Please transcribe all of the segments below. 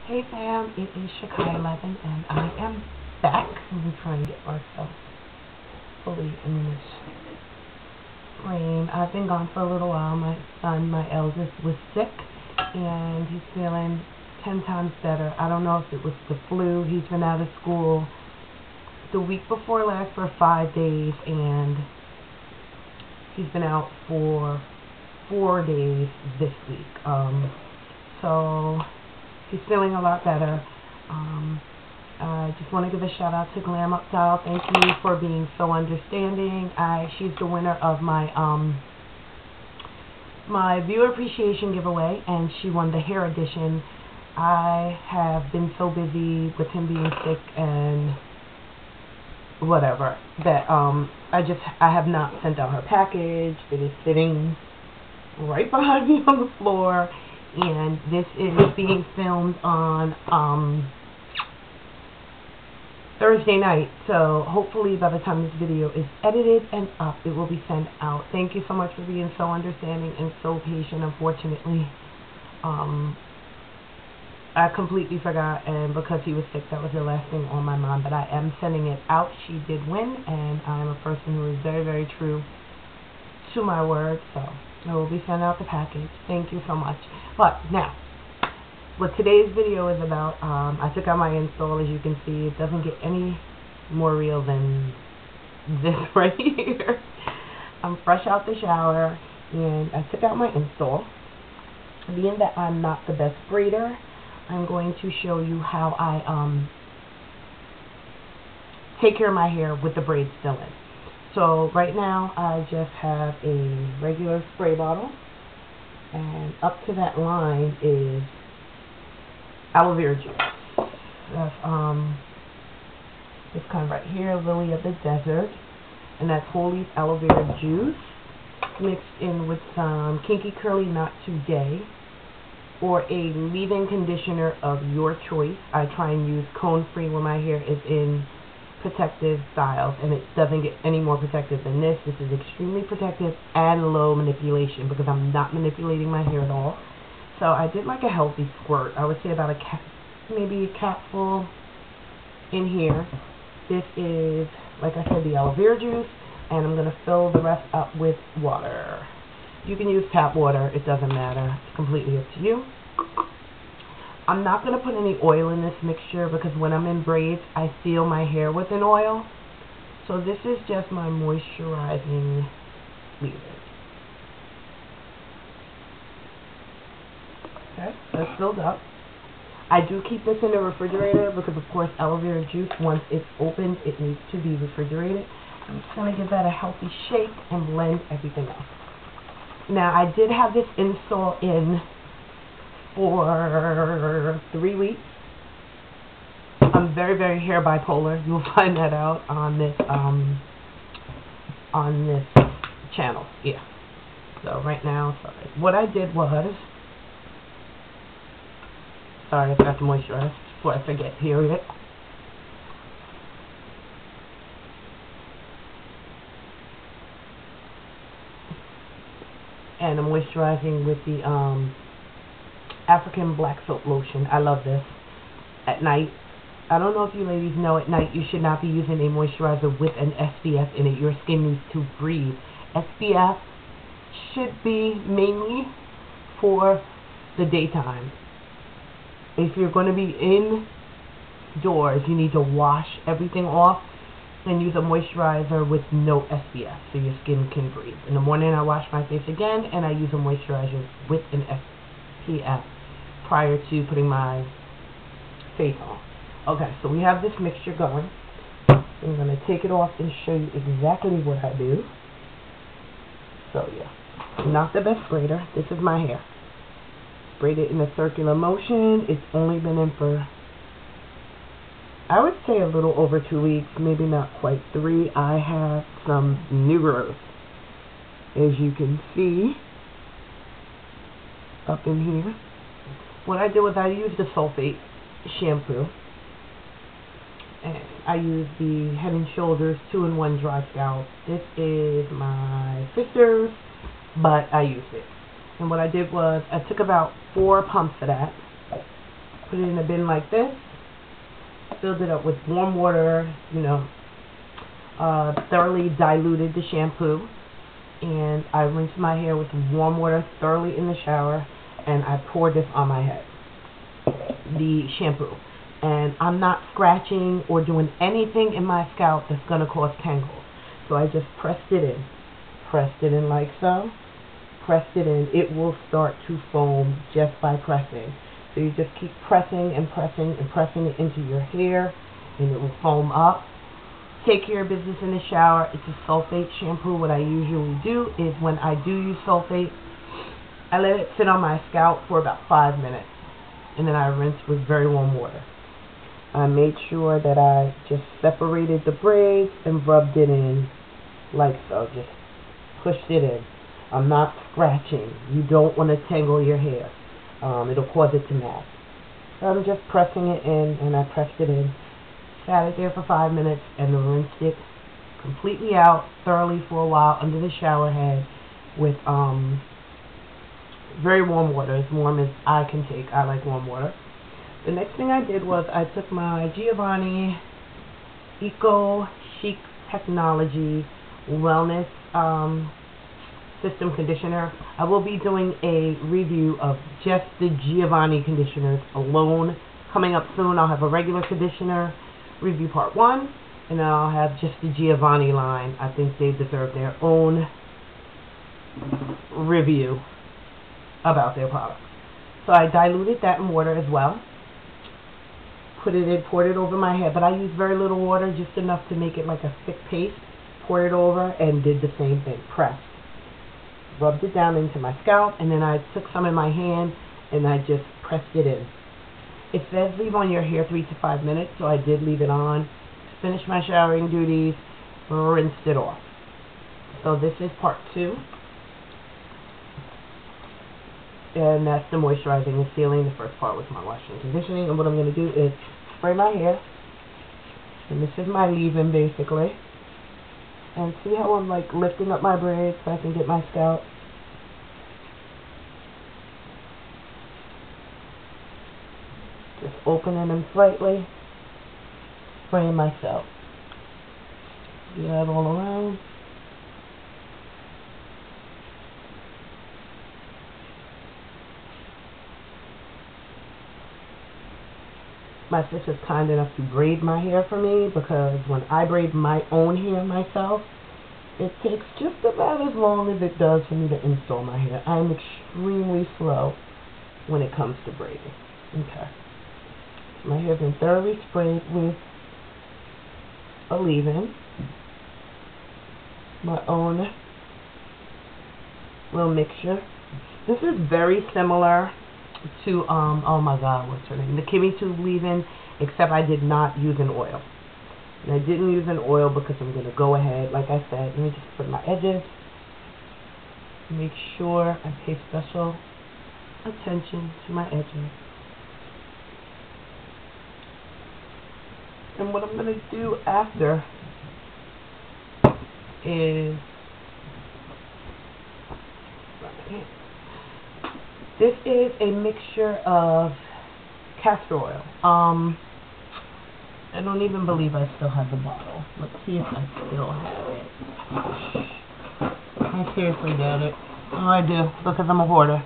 Hey fam, it is Shakai11 and I am back. I'm trying to get myself fully in this frame. I've been gone for a little while. My son, my eldest, was sick and he's feeling 10 times better. I don't know if it was the flu. He's been out of school the week before last for 5 days and he's been out for 4 days this week. So he's feeling a lot better. I just want to give a shout out to Glam Up Style. Thank you for being so understanding. She's the winner of my my viewer appreciation giveaway, and she won the hair edition. I have been so busy with him being sick and whatever that I have not sent out her package. It is sitting right behind me on the floor. And this is being filmed on Thursday night, so hopefully by the time this video is edited and up, it will be sent out. Thank you so much for being so understanding and so patient. Unfortunately, I completely forgot, and because he was sick, that was the last thing on my mind, but I am sending it out. She did win, and I'm a person who is very, very true to my word, so I will be sending out the package. Thank you so much. But now, what today's video is about, I took out my install. As you can see, it doesn't get any more real than this right here. I'm fresh out the shower, and I took out my install. Being that I'm not the best braider, I'm going to show you how I take care of my hair with the braid still in. So right now I just have a regular spray bottle, and up to that line is aloe vera juice. That's this kind right here, Lily of the Desert, and that's whole leaf aloe vera juice mixed in with some Kinky Curly Not Today or a leave-in conditioner of your choice. I try and use cone-free when my hair is in protective styles, and it doesn't get any more protective than this. This is extremely protective and low manipulation because I'm not manipulating my hair at all. So I did like a healthy squirt. I would say about maybe a capful in here. This is, like I said, the aloe vera juice, and I'm going to fill the rest up with water. You can use tap water. It doesn't matter. It's completely up to you. I'm not going to put any oil in this mixture because when I'm in braids, I seal my hair with an oil. So this is just my moisturizing leave-in. Okay, that's filled up. I do keep this in the refrigerator because, of course, aloe vera juice, once it's opened, it needs to be refrigerated. I'm just going to give that a healthy shake and blend everything else. Now, I did have this install in for 3 weeks. I'm very, very hair bipolar. You'll find that out on this channel. Yeah. So right now, sorry. What I did was, sorry, I forgot to moisturize before I forget. Period. And I'm moisturizing with the African black soap lotion. I love this. At night, I don't know if you ladies know, at night you should not be using a moisturizer with an SPF in it. Your skin needs to breathe. SPF should be mainly for the daytime. If you're going to be indoors, you need to wash everything off and use a moisturizer with no SPF so your skin can breathe. In the morning I wash my face again and I use a moisturizer with an SPF prior to putting my face on. Okay, so we have this mixture going. I'm going to take it off and show you exactly what I do. So yeah, I'm not the best braider. This is my hair. Braid it in a circular motion. It's only been in for, I would say, a little over 2 weeks, maybe not quite 3. I have some new growth, as you can see up in here. What I did was I used the sulfate shampoo, and I used the Head & Shoulders 2-in-1 Dry Scalp. This is my sister's, but I used it. And what I did was I took about 4 pumps of that, Put it in a bin like this. Filled it up with warm water, you know, thoroughly diluted the shampoo. And I rinsed my hair with warm water thoroughly in the shower. And I poured this on my head, the shampoo. And I'm not scratching or doing anything in my scalp that's going to cause tangles. So I just pressed it in. Pressed it in like so. Pressed it in. It will start to foam just by pressing. So you just keep pressing and pressing and pressing it into your hair, and it will foam up. Take care of business in the shower. It's a sulfate shampoo. What I usually do is when I do use sulfate, I let it sit on my scalp for about 5 minutes, and then I rinse with very warm water. I made sure that I just separated the braids and rubbed it in like so. Just pushed it in. I'm not scratching. You don't want to tangle your hair. It'll cause it to match. So I'm just pressing it in, and I pressed it in. Sat it there for 5 minutes and rinsed it completely out thoroughly for a while under the shower head with very warm water, as warm as I can take. I like warm water. The next thing I did was I took my Giovanni Eco Chic Technology Wellness System Conditioner. I will be doing a review of just the Giovanni conditioners alone coming up soon. I'll have a regular conditioner review part 1, and then I'll have just the Giovanni line. I think they deserve their own review about their products. So I diluted that in water as well. Put it in, poured it over my head, but I used very little water, just enough to make it like a thick paste. Poured it over and did the same thing. Pressed. Rubbed it down into my scalp, and then I took some in my hand and I just pressed it in. It says leave on your hair 3 to 5 minutes, so I did leave it on. Finished my showering duties, rinsed it off. So this is part 2. And that's the moisturizing and sealing. The first part was my washing and conditioning. And what I'm going to do is spray my hair. And this is my leave-in basically. And see how I'm like lifting up my braids so I can get my scalp. Just opening them slightly. Spraying myself. Do that all around. My sister's kind enough to braid my hair for me, because when I braid my own hair myself, it takes just about as long as it does for me to install my hair. I'm extremely slow when it comes to braiding. Okay. My hair's been thoroughly sprayed with a leave-in. My own little mixture. This is very similar to oh my god, what's her name, the Kimmy Tube leave-in, except I did not use an oil. And I didn't use an oil because I'm going to go ahead, like I said, let me just put my edges, make sure I pay special attention to my edges. And what I'm going to do after is this is a mixture of castor oil. I don't even believe I still have the bottle. Let's see if I still have it. I seriously doubt it. Oh, I do, because I'm a hoarder.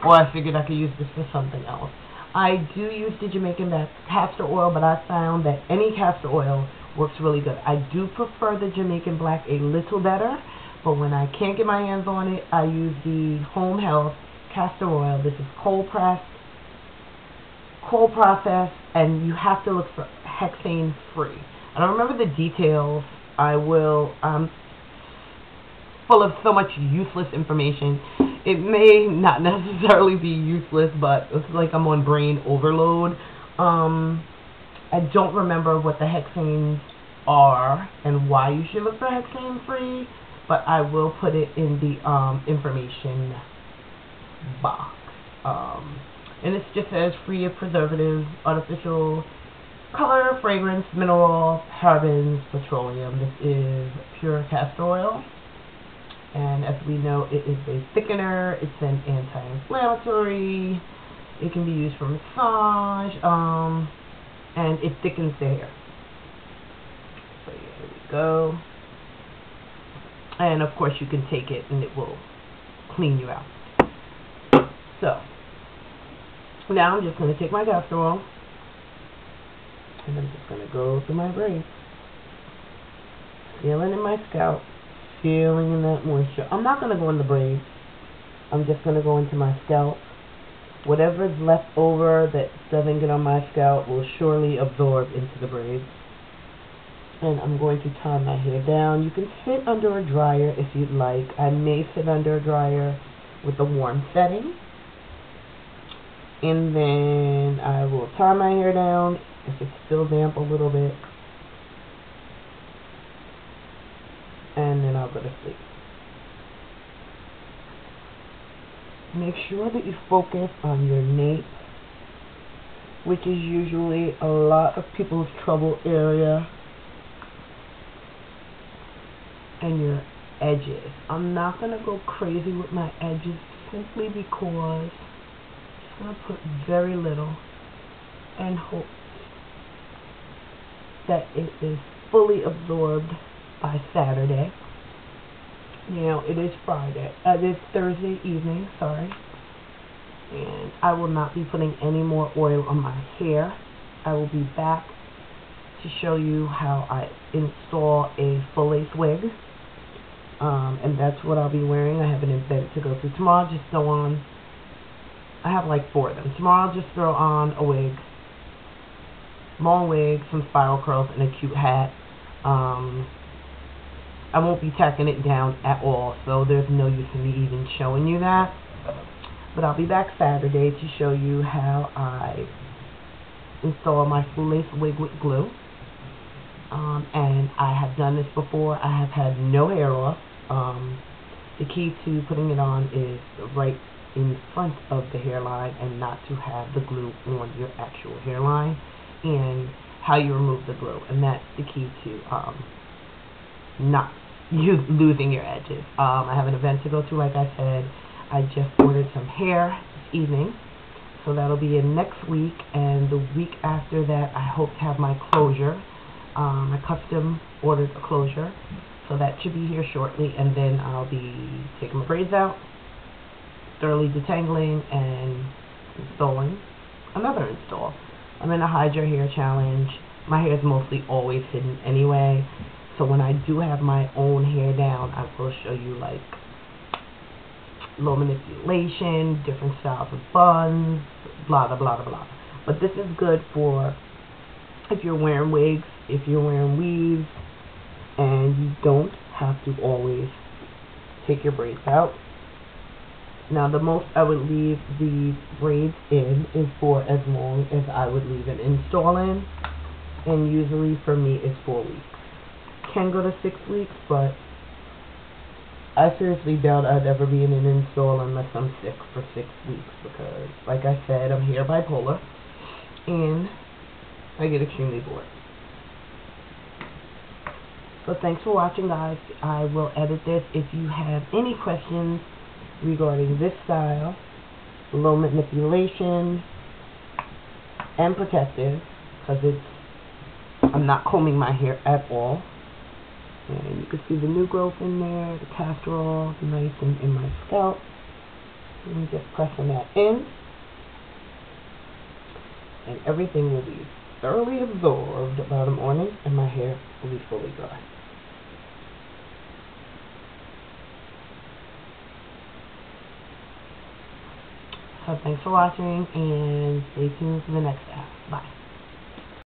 Or I figured I could use this for something else. I do use the Jamaican castor oil, but I found that any castor oil works really good. I do prefer the Jamaican black a little better, but when I can't get my hands on it, I use the Home Health castor oil. This is cold pressed, cold processed, and you have to look for hexane free. I don't remember the details. I'm full of so much useless information. It may not necessarily be useless, but it's like I'm on brain overload. I don't remember what the hexanes are and why you should look for hexane free, but I will put it in the information box. And it just says free of preservatives, artificial color, fragrance, mineral, parabens, petroleum. This is pure castor oil. And as we know, it is a thickener, it's an anti-inflammatory, It can be used for massage, and it thickens the hair. So yeah, here we go. And of course you can take it and it will clean you out. So now I'm just going to take my castor oil and I'm just going to go through my braids, feeling in my scalp, feeling in that moisture. I'm not going to go in the braids. I'm just going to go into my scalp. Whatever is left over that doesn't get on my scalp will surely absorb into the braids. And I'm going to tie my hair down. You can sit under a dryer if you'd like. I may sit under a dryer with a warm setting. And then I will tie my hair down if it's still damp a little bit. And then I'll go to sleep. Make sure that you focus on your nape, which is usually a lot of people's trouble area, and your edges. I'm not going to go crazy with my edges simply because I'm going to put very little and hope that it is fully absorbed by Saturday. Now it is it is Thursday evening, sorry, and I will not be putting any more oil on my hair. I will be back to show you how I install a full lace wig, and that's what I'll be wearing. I have an event to go to tomorrow. Just throw on, I have like 4 of them. Tomorrow I'll just throw on a wig, long wig, some spiral curls, and a cute hat. I won't be tacking it down at all, so there's no use in me even showing you that. But I'll be back Saturday to show you how I install my full lace wig with glue. And I have done this before. I have had no hair loss. The key to putting it on is right in front of the hairline and not to have the glue on your actual hairline, and how you remove the glue. And that's the key to not you losing your edges. I have an event to go to, like I said. I just ordered some hair this evening, so that'll be in next week, and the week after that I hope to have my closure. I custom ordered a closure, so that should be here shortly, and then I'll be taking my braids out, thoroughly detangling, and installing another install. I'm in a hide your hair challenge. My hair is mostly always hidden anyway, so when I do have my own hair down, I will show you like low manipulation, different styles of buns, blah blah blah blah. But this is good for if you're wearing wigs, if you're wearing weaves, and you don't have to always take your braids out. Now the most I would leave the braids in is for as long as I would leave an install in, and usually for me it's 4 weeks. Can go to 6 weeks, but I seriously doubt I'd ever be in an install unless I'm sick for 6 weeks, because like I said, I'm hair bipolar and I get extremely bored. So thanks for watching, guys. I will edit this. If you have any questions regarding this style, low manipulation and protective, because I'm not combing my hair at all, and you can see the new growth in there, the castor oil, nice and in my scalp. I'm just pressing that in, and everything will be thoroughly absorbed by the morning, and my hair will be fully dry. So thanks for watching, and stay tuned for the next app. Bye.